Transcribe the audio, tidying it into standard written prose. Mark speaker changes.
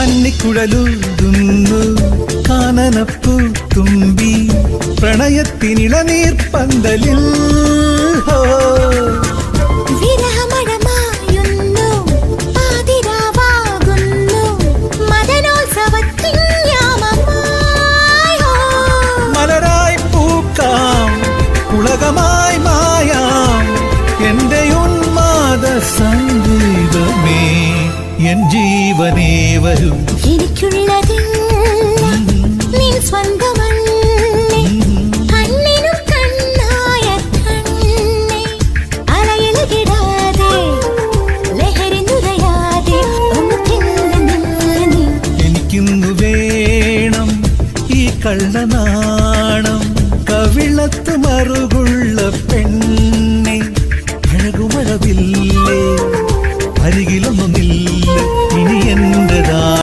Speaker 1: കന്നിക്കുഴലൂതുന്നു കാനനപ്പൂ തുമ്പി പ്രണയത്തിനിളനീർ പന്തലിൽ മലരായി പൂക്കാം ഉലകമായി മായാം എന്റെ ഉന്മാദ സംഗീതമേ എൻ ജീവനേ വരും
Speaker 2: എനിക്കുള്ളതിൽ നീ സ്വന്തമല്ലേ കണ്ണിനും കണ്ണായ കണ്ണേ അലയിലകിടാതെ ലഹരി നുരയാതെ
Speaker 1: എനിക്കിന്നു വേണം ഈ കള്ളനാണം കവിളത്ത് മറുകുള്ള പെണ്ണെ അഴകുമഴവില്ലേ അരികിലൊന്നുമില്ല ഇനി എന്റെതാ